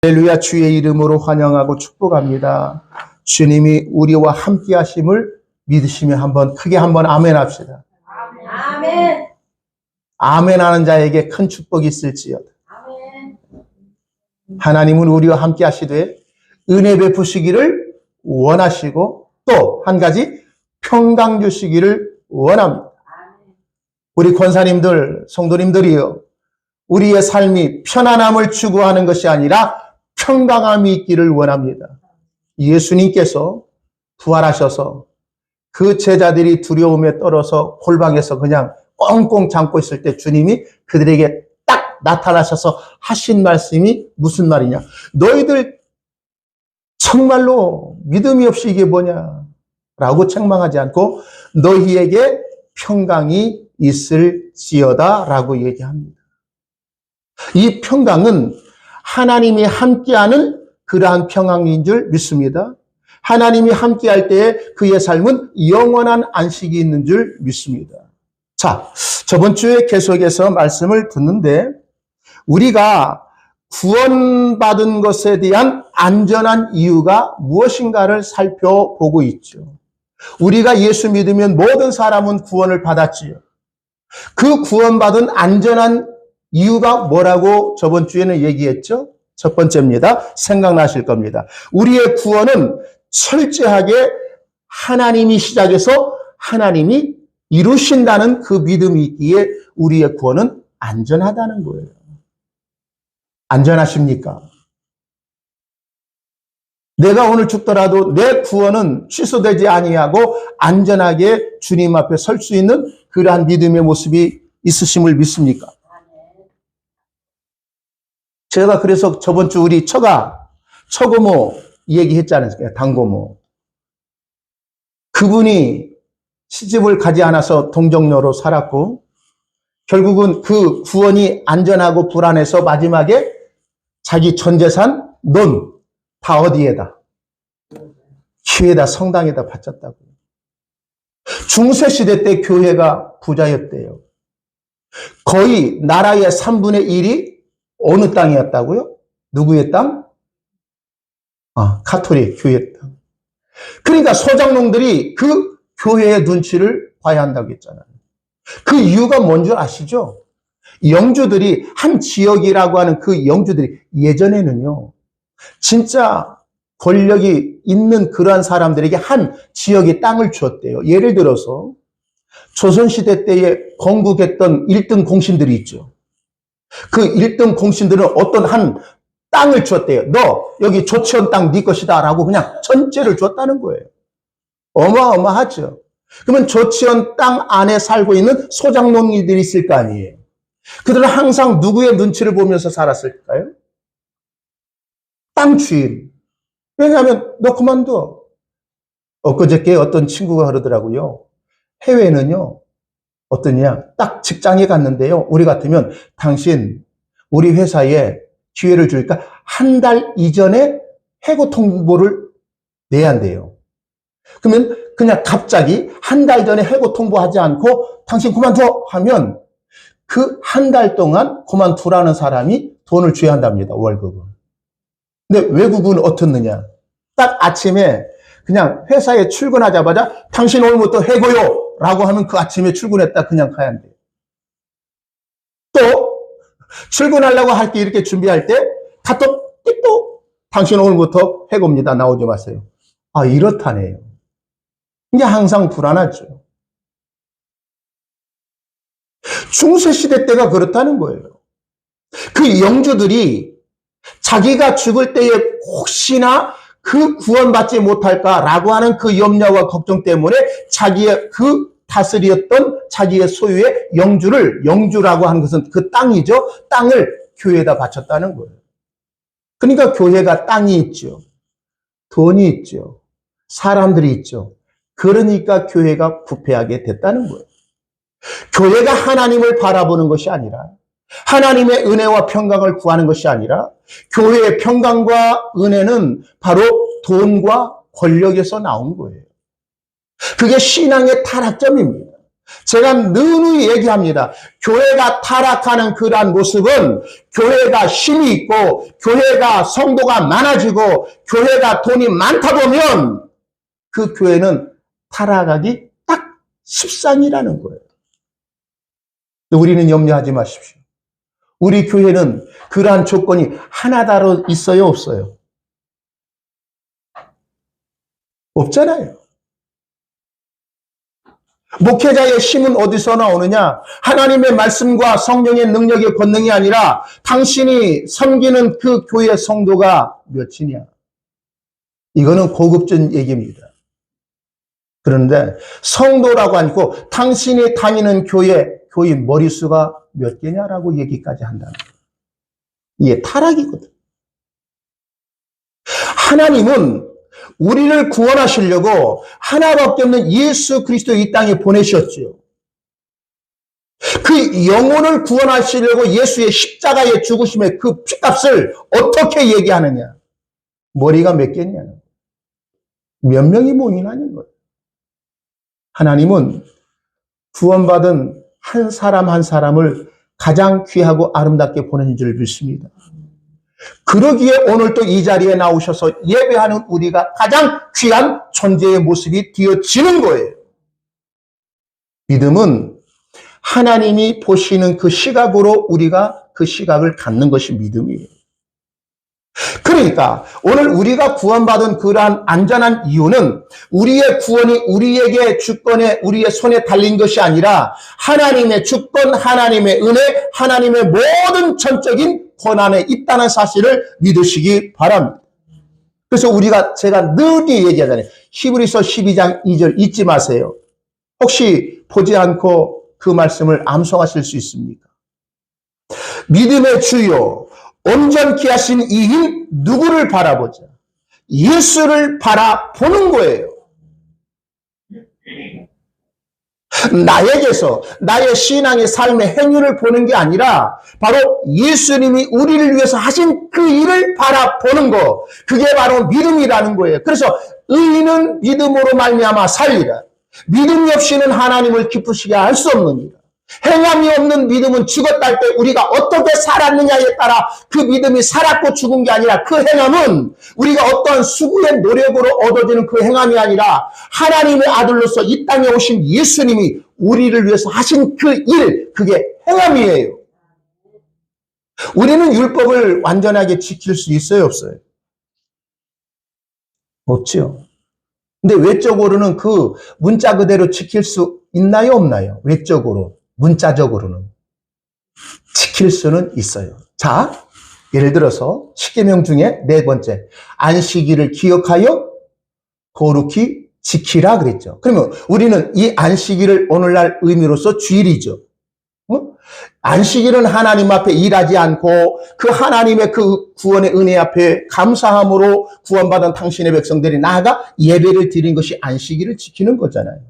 할렐루야. 주의 이름으로 환영하고 축복합니다. 주님이 우리와 함께 하심을 믿으시며 크게 한번 아멘 합시다. 아멘. 아멘 하는 자에게 큰 축복이 있을지어다. 아멘. 하나님은 우리와 함께 하시되 은혜 베푸시기를 원하시고 또 한 가지 평강 주시기를 원합니다. 우리 권사님들, 성도님들이요, 우리의 삶이 편안함을 추구하는 것이 아니라 평강함이 있기를 원합니다. 예수님께서 부활하셔서 그 제자들이 두려움에 떨어서 골방에서 그냥 꽁꽁 잠고 있을 때 주님이 그들에게 딱 나타나셔서 하신 말씀이 무슨 말이냐? 너희들 정말로 믿음이 없이 이게 뭐냐? 라고 책망하지 않고 너희에게 평강이 있을지어다 라고 얘기합니다. 이 평강은 하나님이 함께하는 그러한 평강인 줄 믿습니다. 하나님이 함께할 때에 그의 삶은 영원한 안식이 있는 줄 믿습니다. 자, 저번 주에 계속해서 말씀을 듣는데 우리가 구원받은 것에 대한 안전한 이유가 무엇인가를 살펴보고 있죠. 우리가 예수 믿으면 모든 사람은 구원을 받았지요. 그 구원받은 안전한 이유가 뭐라고 저번 주에는 얘기했죠? 첫 번째입니다. 생각나실 겁니다. 우리의 구원은 철저하게 하나님이 시작해서 하나님이 이루신다는 그 믿음이 있기에 우리의 구원은 안전하다는 거예요. 안전하십니까? 내가 오늘 죽더라도 내 구원은 취소되지 아니하고 안전하게 주님 앞에 설 수 있는 그러한 믿음의 모습이 있으심을 믿습니까? 제가 그래서 저번 주 우리 처고모 얘기했잖아요. 당고모. 그분이 시집을 가지 않아서 동정녀로 살았고 결국은 그 구원이 안전하고 불안해서 마지막에 자기 전 재산, 돈 다 어디에다? 교회에다, 성당에다 바쳤다고요. 중세시대 때 교회가 부자였대요. 거의 나라의 3분의 1이 어느 땅이었다고요? 누구의 땅? 가톨릭 교회 땅. 그러니까 소장농들이 그 교회의 눈치를 봐야 한다고 했잖아요. 그 이유가 뭔 줄 아시죠? 영주들이 한 지역이라고 하는 그 영주들이 예전에는요. 진짜 권력이 있는 그러한 사람들에게 한 지역의 땅을 주었대요. 예를 들어서 조선시대 때에 건국했던 1등 공신들이 있죠. 그 1등 공신들은 어떤 한 땅을 주었대요. 너 여기 조치원 땅 네 것이다 라고 그냥 전체를 줬다는 거예요. 어마어마하죠. 그러면 조치원 땅 안에 살고 있는 소장농민들이 있을 거 아니에요. 그들은 항상 누구의 눈치를 보면서 살았을까요? 땅 주인. 왜냐하면 너 그만둬. 엊그저께 어떤 친구가 그러더라고요. 해외는요. 어떠냐? 딱 직장에 갔는데요. 우리 같으면 당신 우리 회사에 기회를 줄까? 한 달 이전에 해고 통보를 내야 한대요. 그러면 그냥 갑자기 한 달 전에 해고 통보하지 않고 당신 그만둬 하면 그 한 달 동안 그만두라는 사람이 돈을 줘야 한답니다. 월급은. 근데 외국은 어떻느냐? 딱 아침에 그냥 회사에 출근하자마자 당신 오늘부터 해고요 라고 하면 그 아침에 출근했다 그냥 가야 한대요. 또 출근하려고 할 때 이렇게 준비할 때 카톡 띡또 당신 오늘부터 해고입니다. 나오지 마세요. 이렇다네요. 이게 항상 불안하죠. 중세시대 때가 그렇다는 거예요. 그 영주들이 자기가 죽을 때에 혹시나 그 구원받지 못할까라고 하는 그 염려와 걱정 때문에 자기의 그 다스렸던 자기의 소유의 영주라고 하는 것은 그 땅이죠. 땅을 교회에다 바쳤다는 거예요. 그러니까 교회가 땅이 있죠. 돈이 있죠. 사람들이 있죠. 그러니까 교회가 부패하게 됐다는 거예요. 교회가 하나님을 바라보는 것이 아니라 하나님의 은혜와 평강을 구하는 것이 아니라 교회의 평강과 은혜는 바로 돈과 권력에서 나온 거예요. 그게 신앙의 타락점입니다. 제가 늘 얘기합니다. 교회가 타락하는 그러한 모습은 교회가 힘이 있고 교회가 성도가 많아지고 교회가 돈이 많다 보면 그 교회는 타락하기 딱 십상이라는 거예요. 우리는 염려하지 마십시오. 우리 교회는 그러한 조건이 하나다로 있어요, 없어요? 없잖아요. 목회자의 힘은 어디서 나오느냐? 하나님의 말씀과 성령의 능력의 권능이 아니라 당신이 섬기는 그 교회 성도가 몇이냐? 이거는 고급진 얘기입니다. 그런데 성도라고 아니고 당신이 다니는 교인 머릿수가 몇 개냐라고 얘기까지 한다는 거예요. 이게 타락이거든. 하나님은 우리를 구원하시려고 하나밖에 없는 예수 그리스도 이 땅에 보내셨죠. 그 영혼을 구원하시려고 예수의 십자가의 죽으심의 그 피값을 어떻게 얘기하느냐? 머리가 몇 개냐는 거예요. 몇 명이 모이나는 거예요. 하나님은 구원받은 한 사람 한 사람을 가장 귀하고 아름답게 보내는 줄 믿습니다. 그러기에 오늘 또 이 자리에 나오셔서 예배하는 우리가 가장 귀한 존재의 모습이 되어지는 거예요. 믿음은 하나님이 보시는 그 시각으로 우리가 그 시각을 갖는 것이 믿음이에요. 그러니까 오늘 우리가 구원받은 그러한 안전한 이유는 우리의 구원이 우리에게 주권에 우리의 손에 달린 것이 아니라 하나님의 주권, 하나님의 은혜, 하나님의 모든 전적인 권한에 있다는 사실을 믿으시기 바랍니다. 그래서 제가 늘 얘기하잖아요. 히브리서 12장 2절 잊지 마세요. 혹시 보지 않고 그 말씀을 암송하실 수 있습니까? 믿음의 주요 온전케 하신 이인 누구를 바라보자? 예수를 바라보는 거예요. 나에게서 나의 신앙의 삶의 행위를 보는 게 아니라 바로 예수님이 우리를 위해서 하신 그 일을 바라보는 거, 그게 바로 믿음이라는 거예요. 그래서 의인은 믿음으로 말미암아 살리라. 믿음이 없이는 하나님을 기쁘시게 할 수 없느니라. 행함이 없는 믿음은 죽었다 할 때 우리가 어떻게 살았느냐에 따라 그 믿음이 살았고 죽은 게 아니라 그 행함은 우리가 어떠한 수고의 노력으로 얻어지는 그 행함이 아니라 하나님의 아들로서 이 땅에 오신 예수님이 우리를 위해서 하신 그 일, 그게 행함이에요. 우리는 율법을 완전하게 지킬 수 있어요, 없어요? 없죠. 근데 외적으로는 그 문자 그대로 지킬 수 있나요, 없나요? 외적으로. 문자적으로는 지킬 수는 있어요. 자, 예를 들어서 10계명 중에 네 번째, 안식일을 기억하여 거룩히 지키라 그랬죠. 그러면 우리는 이 안식일을 오늘날 의미로서 주일이죠. 안식일은 하나님 앞에 일하지 않고 그 하나님의 그 구원의 은혜 앞에 감사함으로 구원받은 당신의 백성들이 나아가 예배를 드린 것이 안식일을 지키는 거잖아요.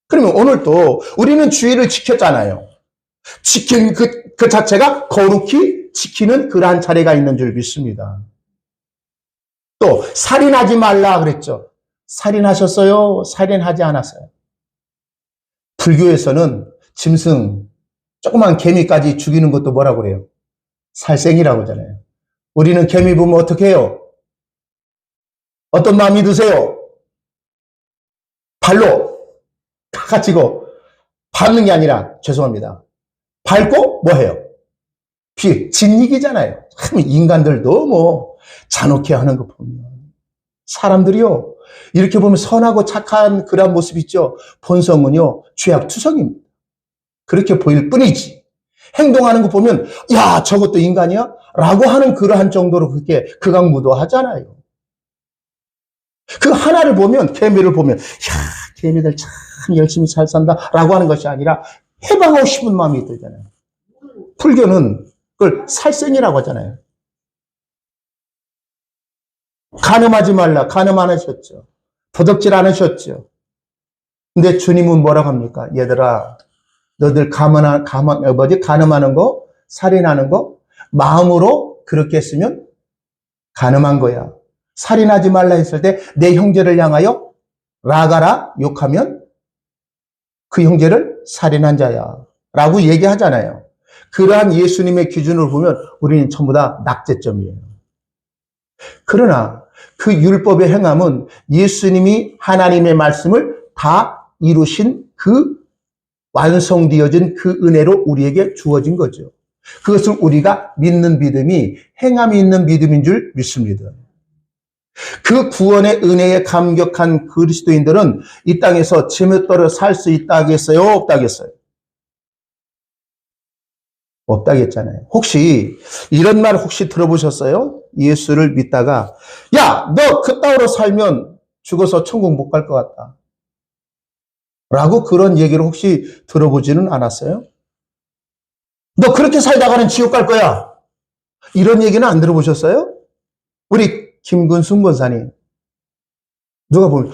그러면 오늘도 우리는 주일을 지켰잖아요. 지킨 그 자체가 거룩히 지키는 그러한 차례가 있는 줄 믿습니다. 또 살인하지 말라 그랬죠. 살인하셨어요? 살인하지 않았어요? 불교에서는 짐승, 조그만 개미까지 죽이는 것도 뭐라고 그래요? 살생이라고 하잖아요. 우리는 개미 보면 어떻게 해요? 어떤 마음이 드세요? 발로 가지고 밟는 게 아니라, 죄송합니다, 밟고 뭐 해요? 진익이잖아요. 참 인간들 너무 잔혹해 하는 거 보면 사람들이요, 이렇게 보면 선하고 착한 그런 모습 있죠. 본성은요 죄악투성입니다. 그렇게 보일 뿐이지 행동하는 거 보면 야 저것도 인간이야? 라고 하는 그러한 정도로 그렇게 극악무도하잖아요. 그 하나를 보면, 개미를 보면 야 개미들 참 열심히 잘 산다 라고 하는 것이 아니라 해방하고 싶은 마음이 들잖아요. 불교는 그걸 살생이라고 하잖아요. 간음하지 말라. 간음 안 하셨죠. 도둑질 안 하셨죠. 근데 주님은 뭐라고 합니까? 얘들아, 너들 간음하는 거, 살인하는 거, 마음으로 그렇게 했으면 간음한 거야. 살인하지 말라 했을 때 내 형제를 향하여 라가라 욕하면 그 형제를 살인한 자야 라고 얘기하잖아요. 그러한 예수님의 기준을 보면 우리는 전부 다 낙제점이에요. 그러나 그 율법의 행함은 예수님이 하나님의 말씀을 다 이루신 그 완성되어진 그 은혜로 우리에게 주어진 거죠. 그것을 우리가 믿는 믿음이 행함이 있는 믿음인 줄 믿습니다. 그 구원의 은혜에 감격한 그리스도인들은 이 땅에서 제멋대로 살 수 있다겠어요? 없다겠어요? 없다겠잖아요. 혹시 이런 말 혹시 들어보셨어요? 예수를 믿다가 야, 너 그따위로 살면 죽어서 천국 못 갈 것 같다 라고 그런 얘기를 혹시 들어보지는 않았어요? 너 그렇게 살다가는 지옥 갈 거야. 이런 얘기는 안 들어보셨어요? 우리 김근숙 권사님. 누가 보면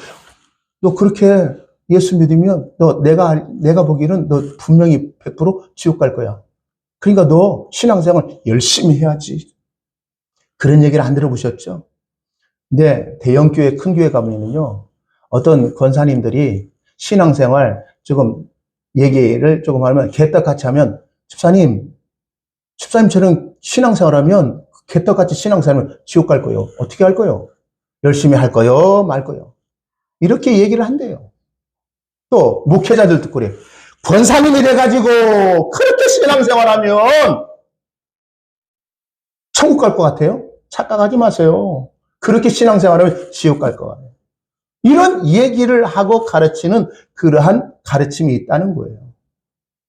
너 그렇게 예수 믿으면 내가 보기에는 너 분명히 100% 지옥 갈 거야. 그러니까 너 신앙생활 열심히 해야지. 그런 얘기를 안 들어보셨죠? 근데 대형교회, 큰 교회 가보면요. 어떤 권사님들이 신앙생활 조금 얘기를 조금 하면 개떡같이 하면 집사님처럼 신앙생활하면 개떡같이 신앙생활하면 지옥 갈 거요. 어떻게 할 거요? 열심히 할 거요? 말 거요? 이렇게 얘기를 한대요. 또 목회자들도 그래. 권사님이 돼가지고 그렇게 신앙생활하면 천국 갈 것 같아요? 착각하지 마세요. 그렇게 신앙생활하면 지옥 갈 것 같아요. 이런 얘기를 하고 가르치는 그러한 가르침이 있다는 거예요.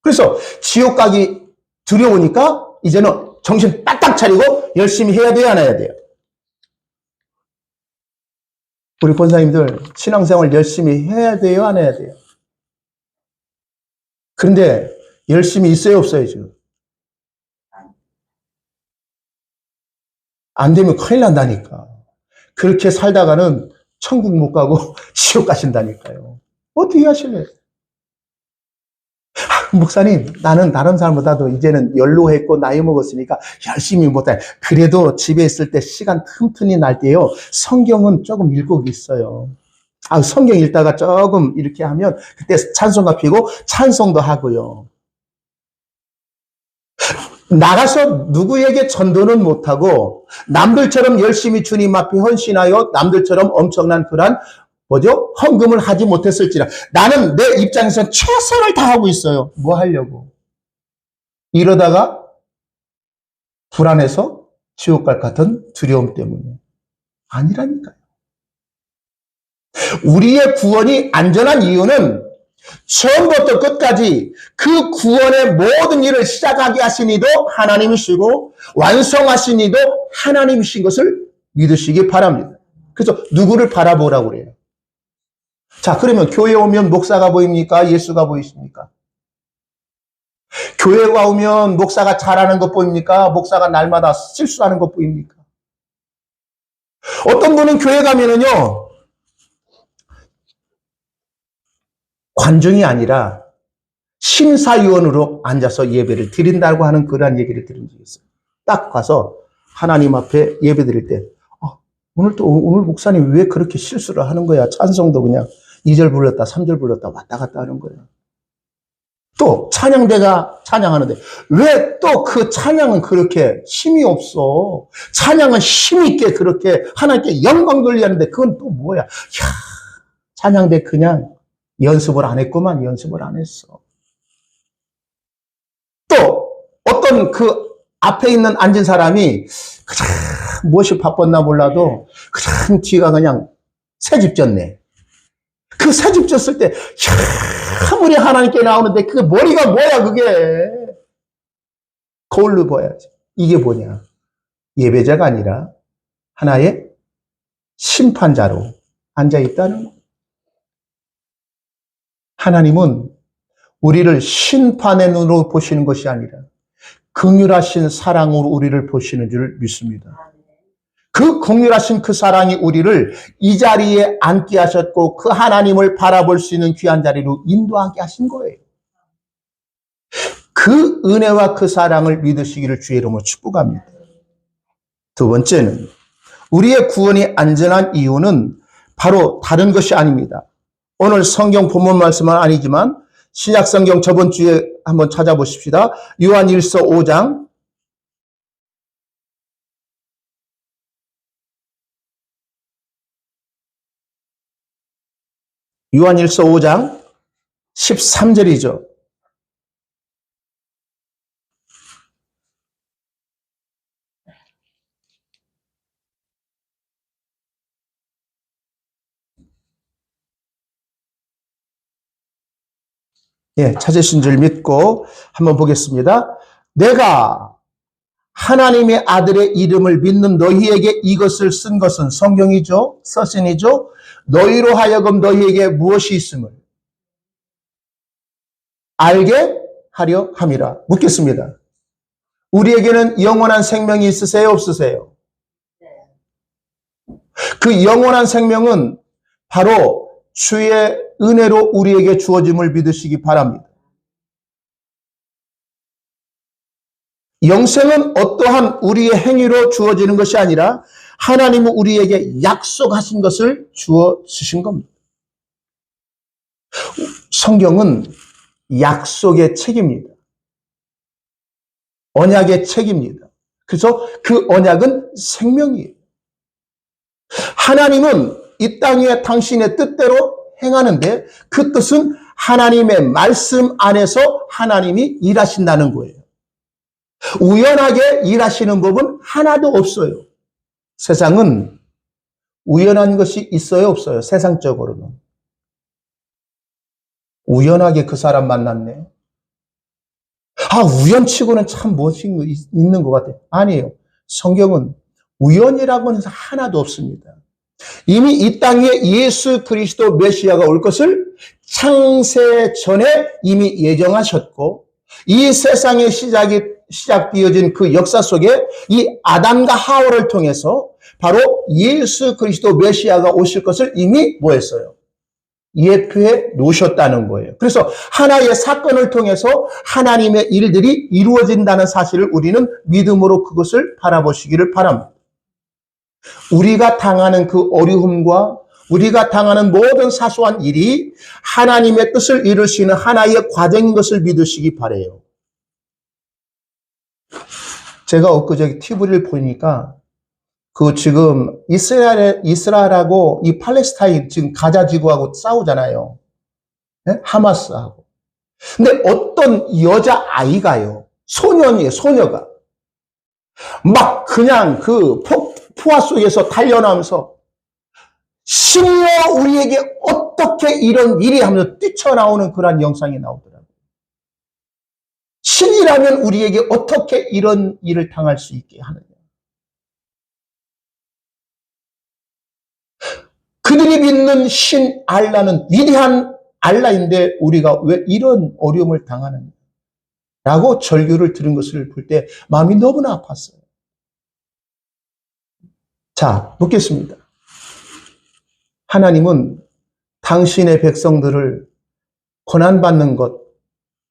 그래서 지옥 가기 두려우니까 이제는 정신 딱딱 차리고 열심히 해야 돼요, 안 해야 돼요? 우리 권사님들 신앙생활 열심히 해야 돼요, 안 해야 돼요? 그런데 열심히 있어요, 없어요, 지금? 안 되면 큰일 난다니까. 그렇게 살다가는 천국 못 가고 지옥 가신다니까요. 어떻게 하실래요? 목사님, 나는 다른 사람보다도 이제는 연로했고 나이 먹었으니까 열심히 못해. 그래도 집에 있을 때 시간 틈틈이 날 때요. 성경은 조금 읽고 있어요. 성경 읽다가 조금 이렇게 하면 그때 찬송가 피고 찬송도 하고요. 나가서 누구에게 전도는 못하고 남들처럼 열심히 주님 앞에 헌신하여 남들처럼 엄청난 그런 헌금을 하지 못했을지라 나는 내 입장에서 최선을 다하고 있어요. 뭐 하려고? 이러다가 불안해서 지옥 갈 것 같은 두려움 때문에. 아니라니까요. 우리의 구원이 안전한 이유는 처음부터 끝까지 그 구원의 모든 일을 시작하게 하신 이도 하나님이시고 완성하신 이도 하나님이신 것을 믿으시기 바랍니다. 그래서 누구를 바라보라고 그래요? 자, 그러면 교회 오면 목사가 보입니까? 예수가 보이십니까? 교회 오면 목사가 잘하는 것 보입니까? 목사가 날마다 실수하는 것 보입니까? 어떤 분은 교회 가면은요, 관중이 아니라 심사위원으로 앉아서 예배를 드린다고 하는 그러한 얘기를 들은 적이 있어요. 딱 가서 하나님 앞에 예배 드릴 때, 오늘 목사님 왜 그렇게 실수를 하는 거야? 찬송도 그냥 2절 불렀다, 3절 불렀다, 왔다 갔다 하는 거야. 또 찬양대가 찬양하는데 왜 또 그 찬양은 그렇게 힘이 없어? 찬양은 힘있게 그렇게 하나님께 영광 돌리는데 그건 또 뭐야? 야, 찬양대 그냥 연습을 안 했구만. 연습을 안 했어. 또 어떤 그 앞에 있는 앉은 사람이 그냥 무엇이 바빴나 몰라도 그냥 뒤가 그냥 새집 졌네. 그 새집 졌을 때 아무리 하나님께 나오는데 그 머리가 뭐야 그게. 거울로 봐야지. 이게 뭐냐. 예배자가 아니라 하나의 심판자로 앉아있다는 거예요. 하나님은 우리를 심판의 눈으로 보시는 것이 아니라 긍휼하신 사랑으로 우리를 보시는 줄 믿습니다. 그 긍휼하신 그 사랑이 우리를 이 자리에 앉게 하셨고 그 하나님을 바라볼 수 있는 귀한 자리로 인도하게 하신 거예요. 그 은혜와 그 사랑을 믿으시기를 주의 이름으로 축복합니다. 두 번째는 우리의 구원이 안전한 이유는 바로 다른 것이 아닙니다. 오늘 성경 본문 말씀은 아니지만 신약성경 저번 주에 한번 찾아보십시다. 요한일서 5장. 요한일서 5장 13절이죠. 예, 찾으신 줄 믿고 한번 보겠습니다. 내가 하나님의 아들의 이름을 믿는 너희에게 이것을 쓴 것은 성경이죠. 서신이죠. 너희로 하여금 너희에게 무엇이 있음을 알게 하려 함이라. 묻겠습니다. 우리에게는 영원한 생명이 있으세요? 없으세요? 그 영원한 생명은 바로 주의 은혜로 우리에게 주어짐을 믿으시기 바랍니다. 영생은 어떠한 우리의 행위로 주어지는 것이 아니라 하나님은 우리에게 약속하신 것을 주어 주신 겁니다. 성경은 약속의 책입니다. 언약의 책입니다. 그래서 그 언약은 생명이에요. 하나님은 이 땅에 당신의 뜻대로 행하는데 그 뜻은 하나님의 말씀 안에서 하나님이 일하신다는 거예요. 우연하게 일하시는 법은 하나도 없어요. 세상은 우연한 것이 있어요, 없어요? 세상적으로는. 우연하게 그 사람 만났네. 우연치고는 참 멋진 거 있는 것 같아요. 아니에요. 성경은 우연이라고 해서 하나도 없습니다. 이미 이 땅에 예수 그리스도 메시아가 올 것을 창세 전에 이미 예정하셨고 이 세상의 시작되어진 그 역사 속에 이 아담과 하와를 통해서 바로 예수 그리스도 메시아가 오실 것을 이미 뭐 했어요? 예표해 놓으셨다는 거예요. 그래서 하나의 사건을 통해서 하나님의 일들이 이루어진다는 사실을 우리는 믿음으로 그것을 바라보시기를 바랍니다. 우리가 당하는 그 어려움과 우리가 당하는 모든 사소한 일이 하나님의 뜻을 이룰 수 있는 하나의 과정인 것을 믿으시기 바라요. 제가 엊그제 TV를 보니까 그 지금 이스라엘하고 이 팔레스타인 지금 가자 지구하고 싸우잖아요. 네? 하마스하고. 근데 어떤 여자 아이가요. 소년이에요. 소녀가. 막 그냥 그 포화 속에서 달려나오면서 신이여 우리에게 어떻게 이런 일이 하면서 뛰쳐나오는 그런 영상이 나오더라고요. 신이라면 우리에게 어떻게 이런 일을 당할 수 있게 하느냐. 그들이 믿는 신 알라는 위대한 알라인데 우리가 왜 이런 어려움을 당하느냐 라고 절규를 들은 것을 볼 때 마음이 너무나 아팠어요. 자, 묻겠습니다. 하나님은 당신의 백성들을 고난받는 것,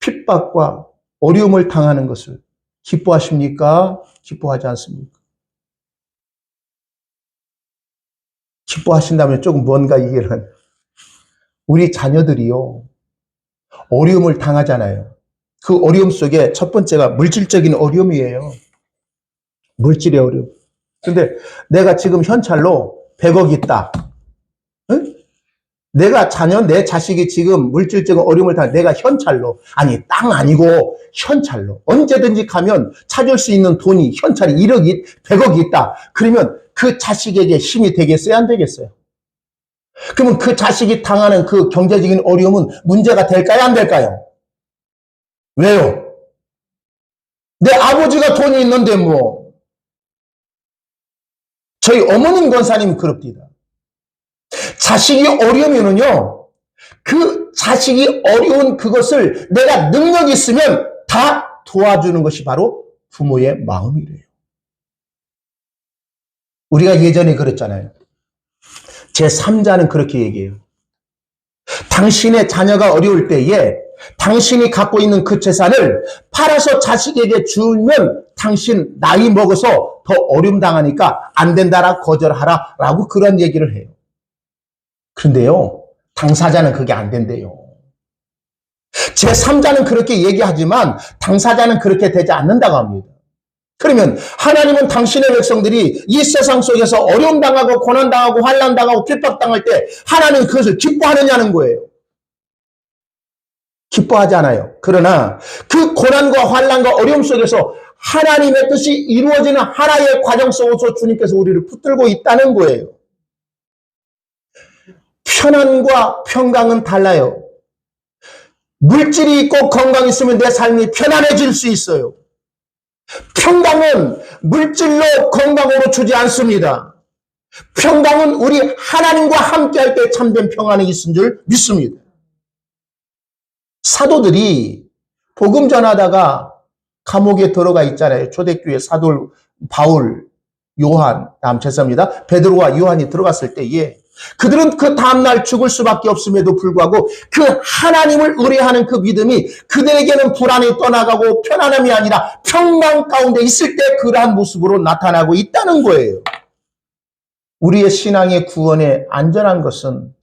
핍박과 어려움을 당하는 것을 기뻐하십니까? 기뻐하지 않습니까? 기뻐하신다면 조금 뭔가 이해는. 우리 자녀들이요, 어려움을 당하잖아요. 그 어려움 속에 첫 번째가 물질적인 어려움이에요. 물질의 어려움. 근데 내가 지금 현찰로 100억 있다. 응? 내가 내 자식이 지금 물질적인 어려움을 당해 내가 현찰로, 아니 땅 아니고 현찰로 언제든지 가면 찾을 수 있는 돈이 현찰이 1억이 100억이 있다. 그러면 그 자식에게 힘이 되겠어요? 안 되겠어요? 그러면 그 자식이 당하는 그 경제적인 어려움은 문제가 될까요? 안 될까요? 왜요? 내 아버지가 돈이 있는데 뭐. 저희 어머님 권사님이 그럽니다. 자식이 어려우면은요, 그 자식이 어려운 그것을 내가 능력이 있으면 다 도와주는 것이 바로 부모의 마음이래요. 우리가 예전에 그랬잖아요. 제 3자는 그렇게 얘기해요. 당신의 자녀가 어려울 때에 당신이 갖고 있는 그 재산을 팔아서 자식에게 주면 당신 나이 먹어서 더 어려움 당하니까 안 된다라 거절하라 라고 그런 얘기를 해요. 그런데요, 당사자는 그게 안 된대요. 제3자는 그렇게 얘기하지만 당사자는 그렇게 되지 않는다고 합니다. 그러면 하나님은 당신의 백성들이 이 세상 속에서 어려움 당하고 고난 당하고 환난 당하고 핍박 당할 때 하나님은 그것을 기뻐하느냐는 거예요. 기뻐하지 않아요. 그러나 그 고난과 환난과 어려움 속에서 하나님의 뜻이 이루어지는 하나의 과정 속에서 주님께서 우리를 붙들고 있다는 거예요. 편안과 평강은 달라요. 물질이 있고 건강이 있으면 내 삶이 편안해질 수 있어요. 평강은 물질로 건강으로 주지 않습니다. 평강은 우리 하나님과 함께할 때 참된 평안이 있은 줄 믿습니다. 사도들이 복음 전하다가 감옥에 들어가 있잖아요. 초대교회 사도 바울, 요한, 다음 죄송합니다. 베드로와 요한이 들어갔을 때에 그들은 그 다음날 죽을 수밖에 없음에도 불구하고 그 하나님을 의뢰하는 그 믿음이 그들에게는 불안이 떠나가고 편안함이 아니라 평강 가운데 있을 때 그러한 모습으로 나타나고 있다는 거예요. 우리의 신앙의 구원에 안전한 것은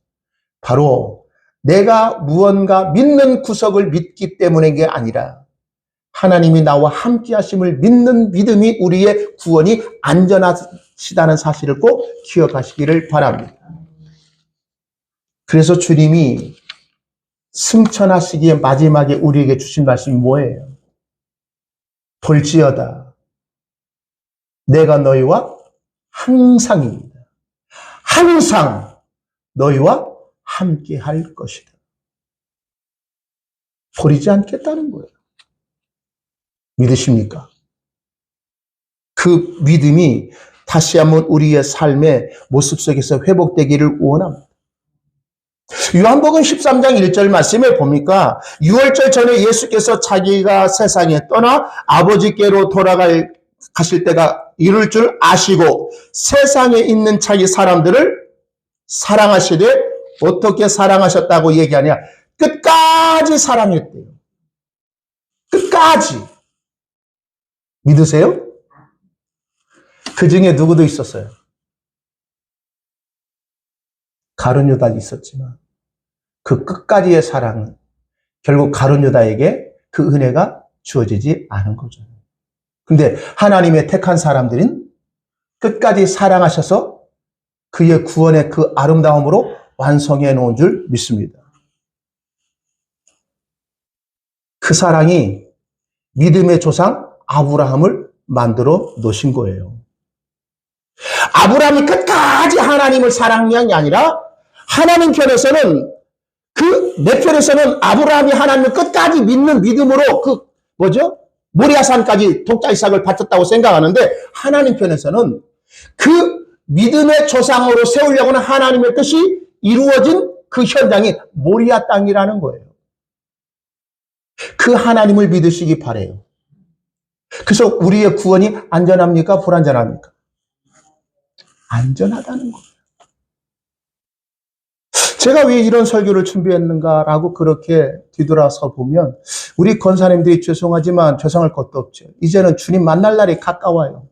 바로 내가 무언가 믿는 구석을 믿기 때문인 게 아니라 하나님이 나와 함께 하심을 믿는 믿음이 우리의 구원이 안전하시다는 사실을 꼭 기억하시기를 바랍니다. 그래서 주님이 승천하시기에 마지막에 우리에게 주신 말씀이 뭐예요? 볼지어다 내가 너희와 항상입니다. 항상 너희와 함께 할 것이다. 버리지 않겠다는 거예요. 믿으십니까? 그 믿음이 다시 한번 우리의 삶의 모습 속에서 회복되기를 원합니다. 요한복음 13장 1절 말씀에 보니까 6월절 전에 예수께서 자기가 세상에 떠나 아버지께로 가실 때가 이룰 줄 아시고 세상에 있는 자기 사람들을 사랑하시되 어떻게 사랑하셨다고 얘기하냐? 끝까지 사랑했대요. 끝까지. 믿으세요? 그 중에 누구도 있었어요. 가룟 유다 있었지만 그 끝까지의 사랑은 결국 가룟 유다에게 그 은혜가 주어지지 않은 거죠. 근데 하나님의 택한 사람들은 끝까지 사랑하셔서 그의 구원의 그 아름다움으로 완성해 놓은 줄 믿습니다. 그 사랑이 믿음의 조상 아브라함을 만들어 놓으신 거예요. 아브라함이 끝까지 하나님을 사랑한 게 아니라 하나님 편에서는 내 편에서는 아브라함이 하나님을 끝까지 믿는 믿음으로 모리아산까지 독자 이삭을 바쳤다고 생각하는데 하나님 편에서는 그 믿음의 조상으로 세우려고는 하나님의 뜻이 이루어진 그 현장이 모리아 땅이라는 거예요. 그 하나님을 믿으시기 바라요. 그래서 우리의 구원이 안전합니까? 불안전합니까? 안전하다는 거예요. 제가 왜 이런 설교를 준비했는가라고 그렇게 뒤돌아서 보면 우리 권사님들이 죄송하지만 죄송할 것도 없죠. 이제는 주님 만날 날이 가까워요.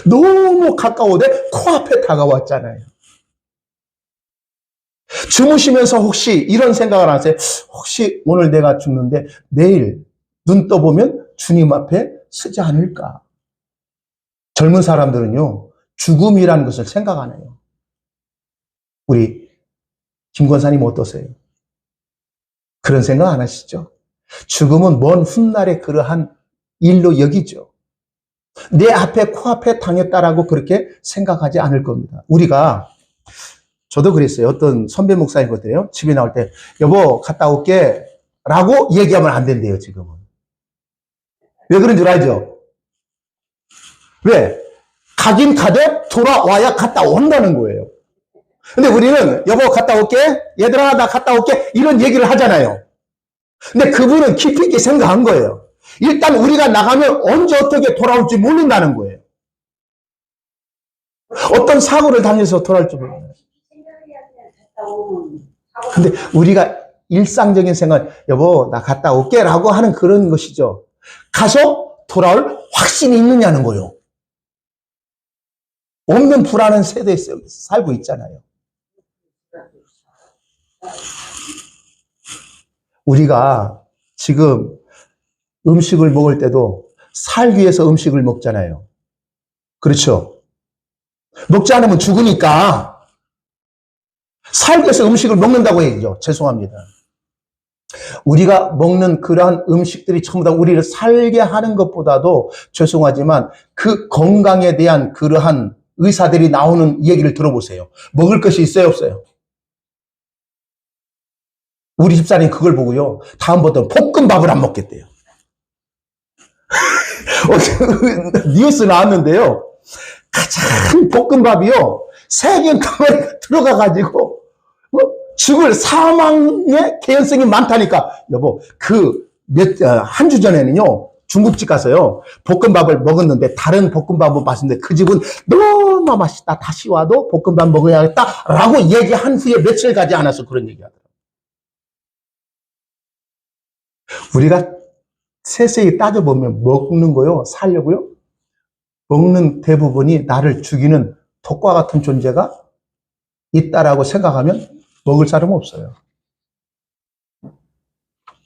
너무 가까워데 코앞에 다가왔잖아요. 주무시면서 혹시 이런 생각을 하세요? 혹시 오늘 내가 죽는데 내일 눈 떠보면 주님 앞에 서지 않을까? 젊은 사람들은요, 죽음이라는 것을 생각 안 해요. 우리 김 권사님 어떠세요? 그런 생각 안 하시죠? 죽음은 먼 훗날에 그러한 일로 여기죠. 내 앞에 코앞에 당했다라고 그렇게 생각하지 않을 겁니다. 저도 그랬어요. 어떤 선배 목사님거든요. 집에 나올 때 여보 갔다 올게 라고 얘기하면 안 된대요. 지금은. 왜 그런 줄 알죠? 왜? 가긴 가되 돌아와야 갔다 온다는 거예요. 근데 우리는 여보 갔다 올게, 얘들아 나 갔다 올게 이런 얘기를 하잖아요. 근데 그분은 깊이 있게 생각한 거예요. 일단 우리가 나가면 언제 어떻게 돌아올지 모른다는 거예요. 어떤 사고를 당해서 돌아올지 몰라요. 근데 우리가 일상적인 생각, 여보 나 갔다 올게 라고 하는 그런 것이죠. 가서 돌아올 확신이 있느냐는 거예요. 없는 불안한 세대에 살고 있잖아요. 우리가 지금 음식을 먹을 때도 살기 위해서 음식을 먹잖아요. 그렇죠? 먹지 않으면 죽으니까 살기 위해서 음식을 먹는다고 얘기죠. 죄송합니다. 우리가 먹는 그러한 음식들이 전부 다 우리를 살게 하는 것보다도 죄송하지만 그 건강에 대한 그러한 의사들이 나오는 얘기를 들어보세요. 먹을 것이 있어요, 없어요? 우리 집사람이 그걸 보고요. 다음부터 볶음밥을 안 먹겠대요. 뉴스 나왔는데요. 가장 볶음밥이요. 세균 덩어리가 들어가가지고 죽을 사망의 개연성이 많다니까. 여보, 한 주 전에는요. 중국집 가서요. 볶음밥을 먹었는데 다른 볶음밥을 맛있는데 그 집은 너무 맛있다. 다시 와도 볶음밥 먹어야겠다. 라고 얘기한 후에 며칠 가지 않아서 그런 얘기하더라고요. 우리가 세세히 따져보면 먹는 거요. 살려고요. 먹는 대부분이 나를 죽이는 독과 같은 존재가 있다라고 생각하면 먹을 사람은 없어요.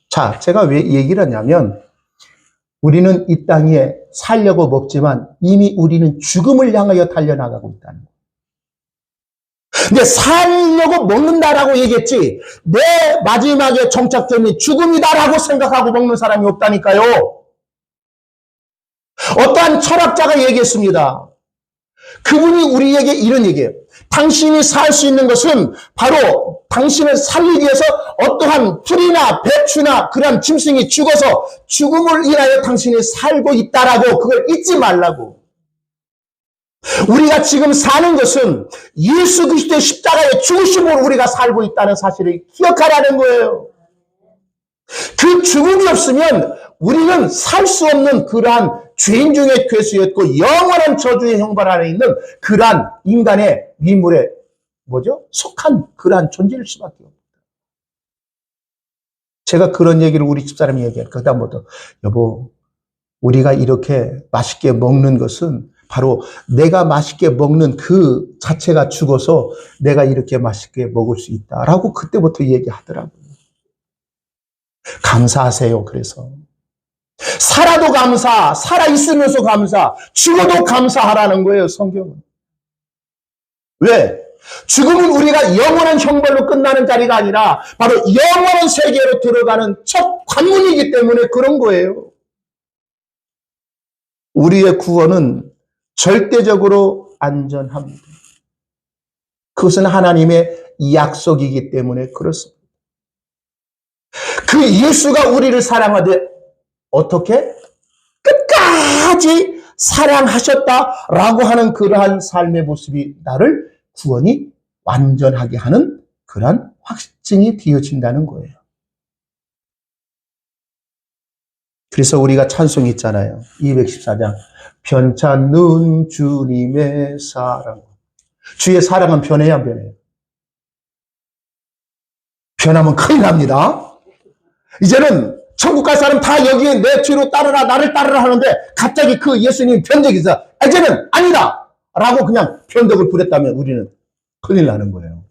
자, 제가 왜 얘기를 하냐면 우리는 이 땅에 살려고 먹지만 이미 우리는 죽음을 향하여 달려나가고 있다는 거예요. 근데 살려고 먹는다라고 얘기했지 내 마지막에 정착점이 죽음이다라고 생각하고 먹는 사람이 없다니까요. 어떠한 철학자가 얘기했습니다. 그분이 우리에게 이런 얘기예요. 당신이 살 수 있는 것은 바로 당신을 살리기 위해서 어떠한 풀이나 배추나 그런 짐승이 죽어서 죽음을 인하여 당신이 살고 있다라고 그걸 잊지 말라고. 우리가 지금 사는 것은 예수 그리스도의 십자가의 죽으심으로 우리가 살고 있다는 사실을 기억하라는 거예요. 그 죽음이 없으면 우리는 살 수 없는 그러한 죄인 중에 괴수였고 영원한 저주의 형벌 아래 있는 그러한 인간의 미물에 속한 그러한 존재일 수밖에 없다. 제가 그런 얘기를 우리 집사람이 얘기해요. 그다음부터 여보, 우리가 이렇게 맛있게 먹는 것은 바로 내가 맛있게 먹는 그 자체가 죽어서 내가 이렇게 맛있게 먹을 수 있다라고 그때부터 얘기하더라고요. 감사하세요. 그래서 살아도 감사, 살아있으면서 감사, 죽어도 감사하라는 거예요. 성경은. 왜? 죽음은 우리가 영원한 형벌로 끝나는 자리가 아니라 바로 영원한 세계로 들어가는 첫 관문이기 때문에 그런 거예요. 우리의 구원은 절대적으로 안전합니다. 그것은 하나님의 약속이기 때문에 그렇습니다. 그 예수가 우리를 사랑하되 어떻게? 끝까지 사랑하셨다라고 하는 그러한 삶의 모습이 나를 구원이 완전하게 하는 그러한 확증이 되어진다는 거예요. 그래서 우리가 찬송이 있잖아요. 214장. 편찮는 주님의 사랑. 주의 사랑은 변해야 안 변해요? 변하면 큰일 납니다. 이제는 천국 갈 사람 다 여기에 내 뒤로 따르라, 나를 따르라 하는데 갑자기 그 예수님 변덕이 있어. 이제는 아니다! 라고 그냥 변덕을 부렸다면 우리는 큰일 나는 거예요.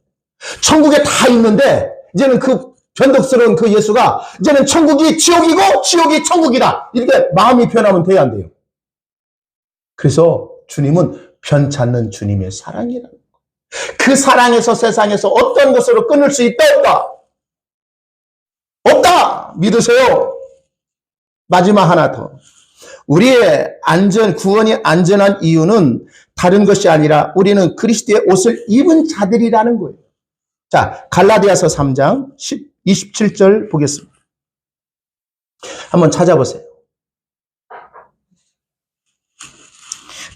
천국에 다 있는데 이제는 그 변덕스러운 그 예수가 이제는 천국이 지옥이고 지옥이 천국이다. 이렇게 마음이 변하면 돼야 안 돼요. 그래서 주님은 편찮는 주님의 사랑이라는 거예요. 그 사랑에서 세상에서 어떤 것으로 끊을 수 있다 없다? 없다! 믿으세요. 마지막 하나 더. 우리의 구원이 안전한 이유는 다른 것이 아니라 우리는 그리스도의 옷을 입은 자들이라는 거예요. 자, 갈라디아서 3장 27절 보겠습니다. 한번 찾아보세요.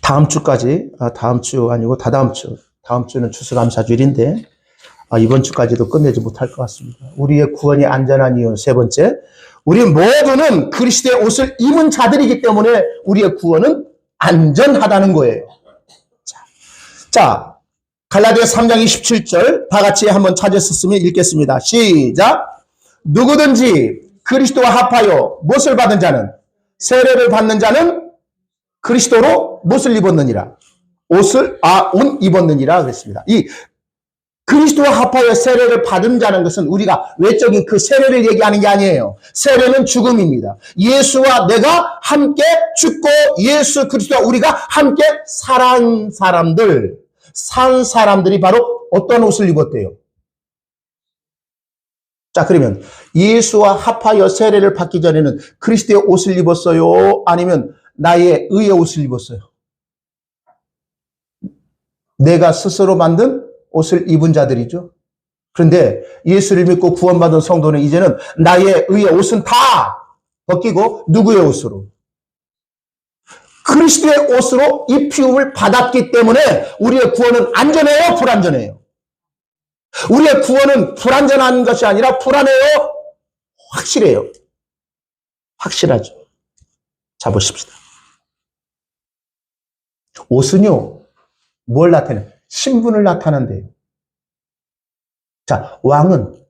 다음 주까지, 다음 주 아니고 다다음 주, 다음 주는 추수감사주일인데 이번 주까지도 끝내지 못할 것 같습니다. 우리의 구원이 안전한 이유는 세 번째, 우리 모두는 그리스도의 옷을 입은 자들이기 때문에 우리의 구원은 안전하다는 거예요. 자, 갈라디아 3장 27절 다 같이 한번 찾았었으면 읽겠습니다. 시작. 누구든지 그리스도와 합하여 못을 받은 자는, 세례를 받는 자는 그리스도로 못을 입었느니라. 옷 입었느니라 그랬습니다. 그리스도와 합하여 세례를 받은 자는 것은 우리가 외적인 그 세례를 얘기하는 게 아니에요. 세례는 죽음입니다. 예수와 내가 함께 죽고 예수 그리스도와 우리가 함께 산 사람들이 바로 어떤 옷을 입었대요? 자, 그러면 예수와 합하여 세례를 받기 전에는 그리스도의 옷을 입었어요? 아니면 나의 의의 옷을 입었어요? 내가 스스로 만든 옷을 입은 자들이죠. 그런데 예수를 믿고 구원받은 성도는 이제는 나의 의의 옷은 다 벗기고 누구의 옷으로? 그리스도의 옷으로 입히움을 받았기 때문에 우리의 구원은 안전해요? 불안전해요? 우리의 구원은 불안전한 것이 아니라 불안해요? 확실해요. 확실하죠. 자, 보십시다. 옷은요, 뭘 나타내요? 신분을 나타낸대요. 자, 왕은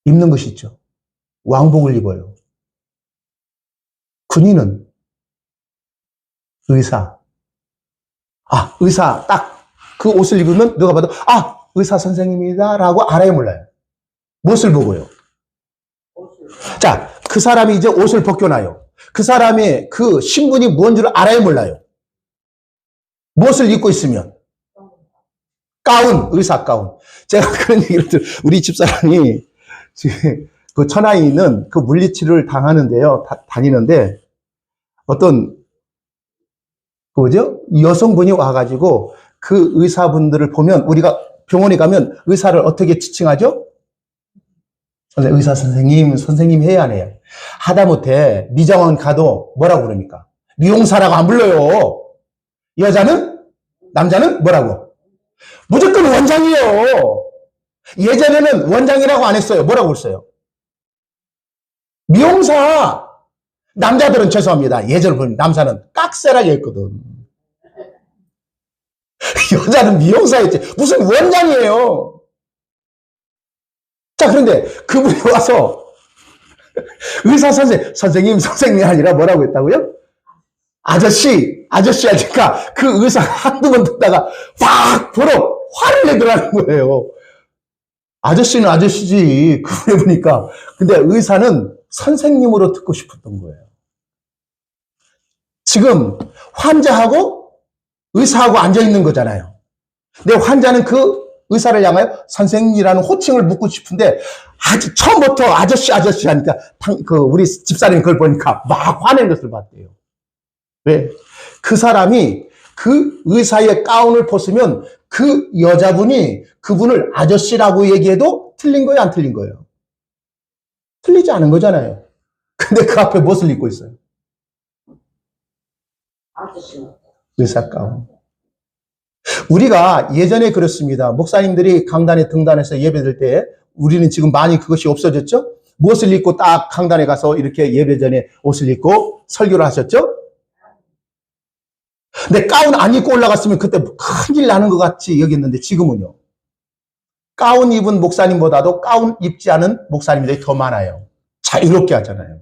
입는 것이 있죠. 왕복을 입어요. 군인은 의사. 의사 딱 그 옷을 입으면 누가 봐도 의사 선생님이다 라고 알아야 몰라요. 무엇을 보고요? 자, 그 사람이 이제 옷을 벗겨놔요. 그 사람의 그 신분이 뭔 줄 알아야 몰라요. 무엇을 입고 있으면? 가운, 의사 가운. 제가 그런 얘기를 우리 집사람이 지금 그 천하에 있는 그 물리치료를 당하는데요. 다니는데 어떤 여성분이 와가지고 그 의사분들을 보면 우리가 병원에 가면 의사를 어떻게 지칭하죠? 의사 선생님 해야 해요. 하다못해 미장원 가도 뭐라고 그럽니까? 미용사라고 안 불러요. 남자는 뭐라고? 무조건 원장이에요. 예전에는 원장이라고 안 했어요. 뭐라고 했어요? 미용사. 남자들은 죄송합니다. 예전에 보면 남자는 깍세라게 했거든. 여자는 미용사였지. 무슨 원장이에요. 자, 그런데 그분이 와서 의사 선생님이 아니라 뭐라고 했다고요? 아저씨 하니까 그 의사 한두 번 듣다가 팍 보러 화를 내더라는 거예요. 아저씨는 아저씨지. 그분이 보니까. 근데 의사는 선생님으로 듣고 싶었던 거예요. 지금 환자하고 의사하고 앉아있는 거잖아요. 근데 환자는 그 의사를 향하여 선생님이라는 호칭을 묻고 싶은데 처음부터 아저씨 하니까 우리 집사람이 그걸 보니까 막 화낸 것을 봤대요. 왜? 그 사람이 그 의사의 가운을 벗으면 그 여자분이 그분을 아저씨라고 얘기해도 틀린 거예요? 안 틀린 거예요? 틀리지 않은 거잖아요. 근데 그 앞에 무엇을 입고 있어요? 의사 가운. 우리가 예전에 그렇습니다. 목사님들이 강단에 등단해서 예배드릴 때 우리는 지금 많이 그것이 없어졌죠? 무엇을 입고 딱 강단에 가서 이렇게 예배 전에 옷을 입고 설교를 하셨죠? 근데 가운 안 입고 올라갔으면 그때 큰일 나는 것 같이 여겼는데 지금은요. 가운 입은 목사님보다도 가운 입지 않은 목사님들이 더 많아요. 자유롭게 하잖아요.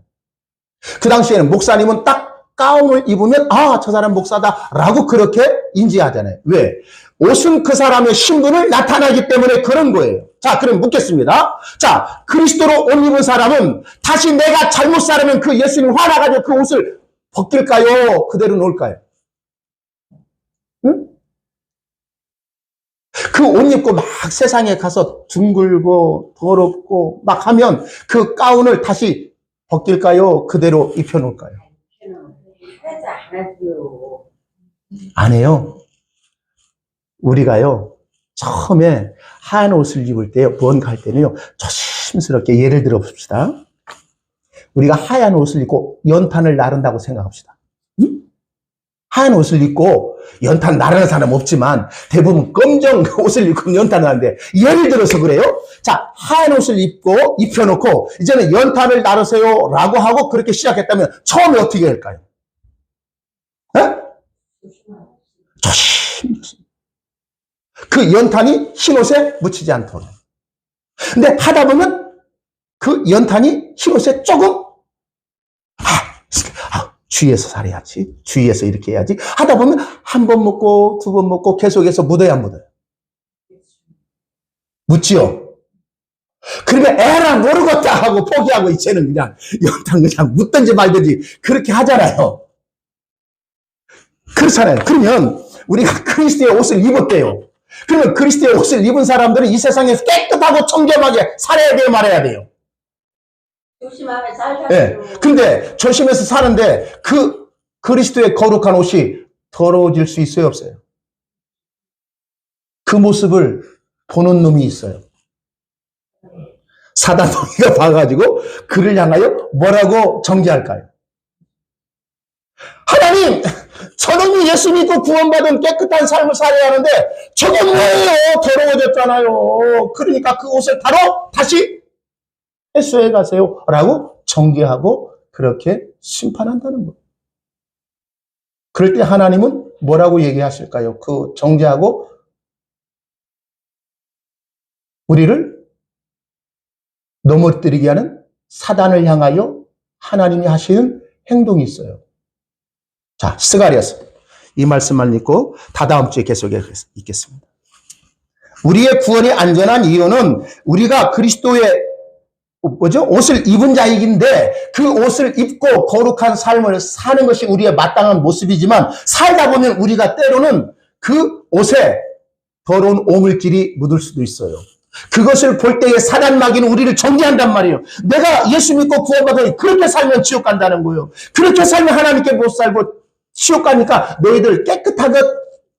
그 당시에는 목사님은 딱 가운을 입으면 저 사람 목사다라고 그렇게 인지하잖아요. 왜? 옷은 그 사람의 신분을 나타나기 때문에 그런 거예요. 자, 그럼 묻겠습니다. 자, 그리스도로 옷 입은 사람은 다시 내가 잘못 살면 그 예수님 화나가지고 그 옷을 벗길까요? 그대로 놓을까요? 응? 그 옷 입고 막 세상에 가서 둥글고 더럽고 막 하면 그 가운을 다시 벗길까요? 그대로 입혀놓을까요? 안 해요. 우리가요, 처음에 하얀 옷을 입을 때, 무언가 할 때는요, 조심스럽게 예를 들어 봅시다. 우리가 하얀 옷을 입고 연탄을 나른다고 생각합시다. 응? 하얀 옷을 입고 연탄 나르는 사람 없지만 대부분 검정 옷을 입고 연탄을 하는데 예를 들어서 그래요. 자, 하얀 옷을 입고 입혀놓고 이제는 연탄을 나르세요 라고 하고 그렇게 시작했다면 처음에 어떻게 할까요? 조심. 그 연탄이 흰옷에 묻히지 않도록. 근데 하다 보면 그 연탄이 흰옷에 조금 주의해서 살아야지. 주의해서 이렇게 해야지. 하다 보면 한 번 묻고 두 번 묻고 계속해서 묻어야 안 묻어요. 묻지요. 그러면 에라 모르겠다 하고 포기하고 이제는 그냥 영탄 그냥 묻든지 말든지 그렇게 하잖아요. 그렇잖아요. 그러면 우리가 그리스도의 옷을 입었대요. 그러면 그리스도의 옷을 입은 사람들은 이 세상에서 깨끗하고 청렴하게 살아야 돼요, 말아야 돼요. 조심하면 살자고요. 예. 근데 조심해서 사는데 그 그리스도의 거룩한 옷이 더러워질 수 있어요, 없어요? 그 모습을 보는 놈이 있어요. 사단덩이가 봐가지고 그를 향하여 뭐라고 정죄할까요? 하나님, 저놈이 예수 믿고 구원받은 깨끗한 삶을 살아야 하는데 저게 뭐예요? 더러워졌잖아요. 그러니까 그 옷을 바로 다시 회수해 가세요 라고 정죄하고 그렇게 심판한다는 거예요. 그럴 때 하나님은 뭐라고 얘기하실까요? 그 정죄하고 우리를 넘어뜨리게 하는 사단을 향하여 하나님이 하시는 행동이 있어요. 자, 스가랴서 이 말씀만 읽고 다다음 주에 계속 읽겠습니다. 우리의 구원이 안전한 이유는 우리가 그리스도의 옷을 입은 자이긴데 그 옷을 입고 거룩한 삶을 사는 것이 우리의 마땅한 모습이지만 살다 보면 우리가 때로는 그 옷에 더러운 오물질이 묻을 수도 있어요. 그것을 볼 때에 사단 마귀는 우리를 정죄한단 말이에요. 내가 예수 믿고 구원받아 그렇게 살면 지옥 간다는 거예요. 그렇게 살면 하나님께 못 살고 지옥 가니까 너희들 깨끗하게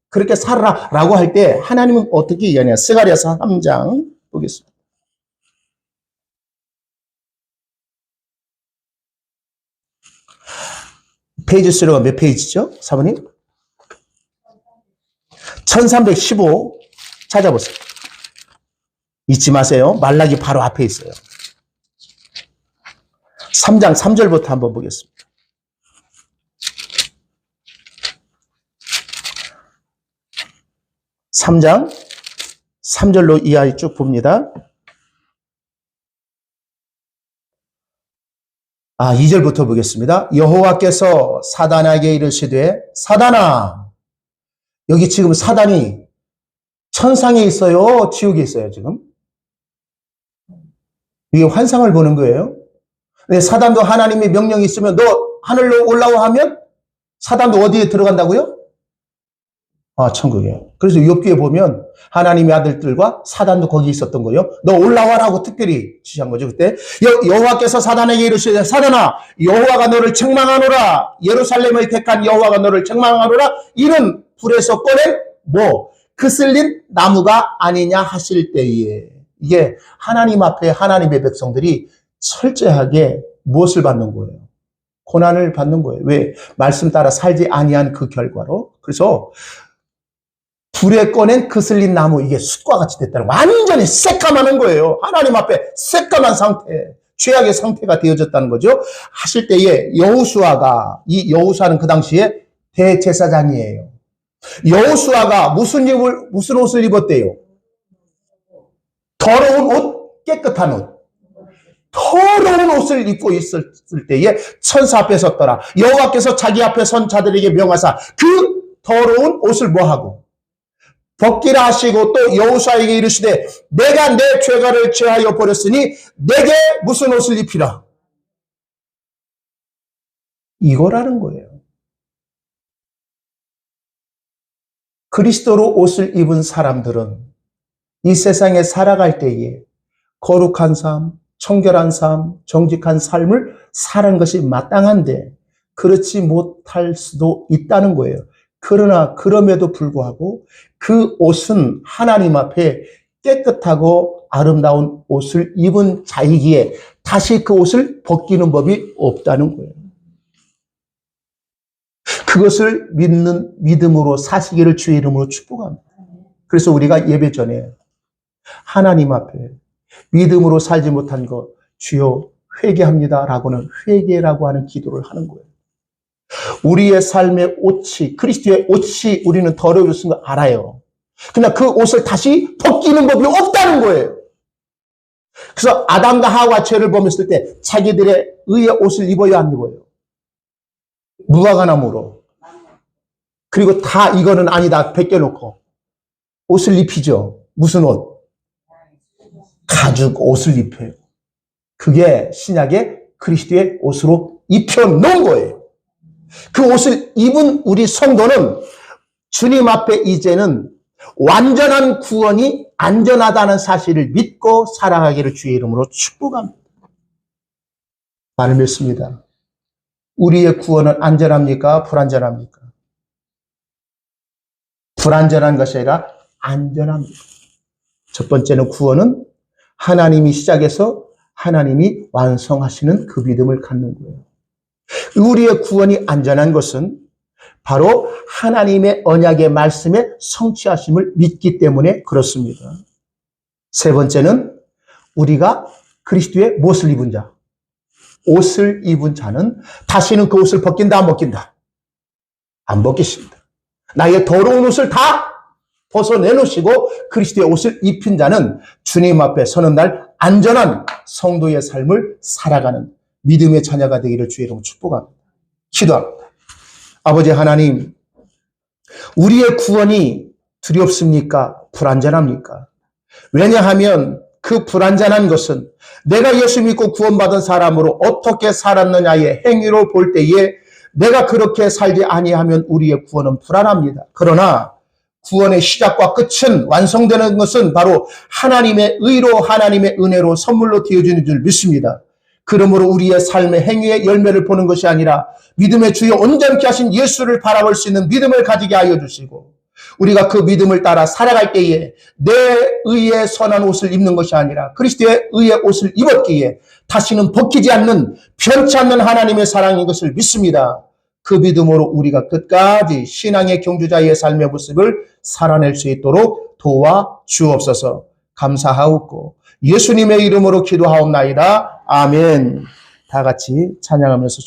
그렇게 살아라 라고 할 때 하나님은 어떻게 얘기하냐. 스가랴서 3장 보겠습니다. 페이지 수로가 몇 페이지죠? 사모님? 1315 찾아보세요. 잊지 마세요. 말라기 바로 앞에 있어요. 3장 3절부터 한번 보겠습니다. 삼장 3절로 이하에 쭉 봅니다. 2절부터 보겠습니다. 여호와께서 사단에게 이르시되 사단아, 여기 지금 사단이 천상에 있어요? 지옥에 있어요, 지금? 이게 환상을 보는 거예요. 근데 사단도 하나님의 명령이 있으면 너 하늘로 올라와 하면 사단도 어디에 들어간다고요? 천국이에요. 그래서 욥기에 보면 하나님의 아들들과 사단도 거기 있었던 거예요. 너 올라와라고 특별히 지시한 거죠. 그때 여호와께서 사단에게 이르시되 사단아, 여호와가 너를 책망하노라. 예루살렘을 택한 여호와가 너를 책망하노라. 이는 불에서 꺼낸 그슬린 나무가 아니냐 하실 때에, 이게 하나님 앞에 하나님의 백성들이 철저하게 무엇을 받는 거예요? 고난을 받는 거예요. 왜? 말씀 따라 살지 아니한 그 결과로. 그래서 불에 꺼낸 그슬린 나무, 이게 숯과 같이 됐다는 거예요. 완전히 새까마는 거예요. 하나님 앞에 새까만 상태, 죄악의 상태가 되어졌다는 거죠. 하실 때에 여호수아가, 이 여호수아는 그 당시에 대제사장이에요. 여호수아가 무슨 옷을 입었대요? 더러운 옷, 깨끗한 옷. 더러운 옷을 입고 있을 때에 천사 앞에 섰더라. 여호와께서 자기 앞에 선 자들에게 명하사 그 더러운 옷을 뭐하고? 벗기라 하시고 또 여호수아에게 이르시되 내가 내 죄가를 제하여 버렸으니 내게 무슨 옷을 입히라. 이거라는 거예요. 그리스도로 옷을 입은 사람들은 이 세상에 살아갈 때에 거룩한 삶, 청결한 삶, 정직한 삶을 사는 것이 마땅한데 그렇지 못할 수도 있다는 거예요. 그러나 그럼에도 불구하고 그 옷은 하나님 앞에 깨끗하고 아름다운 옷을 입은 자이기에 다시 그 옷을 벗기는 법이 없다는 거예요. 그것을 믿음으로 사시기를 주의 이름으로 축복합니다. 그래서 우리가 예배 전에 하나님 앞에 믿음으로 살지 못한 것 주여 회개합니다 라고는 회개라고 하는 기도를 하는 거예요. 우리의 삶의 옷이, 그리스도의 옷이 우리는 더러워졌는 걸 알아요. 그러나 그 옷을 다시 벗기는 법이 없다는 거예요. 그래서 아담과 하와 죄를 범했을 때 자기들의 의의 옷을 입어야 안 입어요? 무화과나무로. 그리고 다 이거는 아니다 벗겨놓고 옷을 입히죠. 무슨 옷? 가죽 옷을 입혀요. 그게 신약의 그리스도의 옷으로 입혀놓은 거예요. 그 옷을 입은 우리 성도는 주님 앞에 이제는 완전한 구원이 안전하다는 사실을 믿고 살아가기를 주의 이름으로 축복합니다. 많이 믿습니다. 우리의 구원은 안전합니까? 불안전합니까? 불안전한 것이 아니라 안전합니다. 첫 번째는 구원은 하나님이 시작해서 하나님이 완성하시는 그 믿음을 갖는 거예요. 우리의 구원이 안전한 것은 바로 하나님의 언약의 말씀에 성취하심을 믿기 때문에 그렇습니다. 세 번째는 우리가 그리스도의 무엇을 입은 자, 옷을 입은 자는 다시는 그 옷을 벗긴다 안 벗긴다? 안 벗기십니다. 나의 더러운 옷을 다 벗어내놓으시고 그리스도의 옷을 입힌 자는 주님 앞에 서는 날 안전한 성도의 삶을 살아가는 믿음의 자녀가 되기를 주의 이름으로 축복합니다. 기도합니다. 아버지 하나님, 우리의 구원이 두렵습니까? 불안전합니까? 왜냐하면 그 불안전한 것은 내가 예수 믿고 구원받은 사람으로 어떻게 살았느냐의 행위로 볼 때에 내가 그렇게 살지 아니하면 우리의 구원은 불안합니다. 그러나 구원의 시작과 끝은 완성되는 것은 바로 하나님의 의로 하나님의 은혜로 선물로 되어지는 줄 믿습니다. 그러므로 우리의 삶의 행위의 열매를 보는 것이 아니라 믿음의 주여 온전케 하신 예수를 바라볼 수 있는 믿음을 가지게 하여 주시고 우리가 그 믿음을 따라 살아갈 때에 내 의의 선한 옷을 입는 것이 아니라 그리스도의 의의 옷을 입었기에 다시는 벗기지 않는 변치 않는 하나님의 사랑인 것을 믿습니다. 그 믿음으로 우리가 끝까지 신앙의 경주자의 삶의 모습을 살아낼 수 있도록 도와주옵소서. 감사하옵고 예수님의 이름으로 기도하옵나이다. 아멘. 다 같이 찬양하면서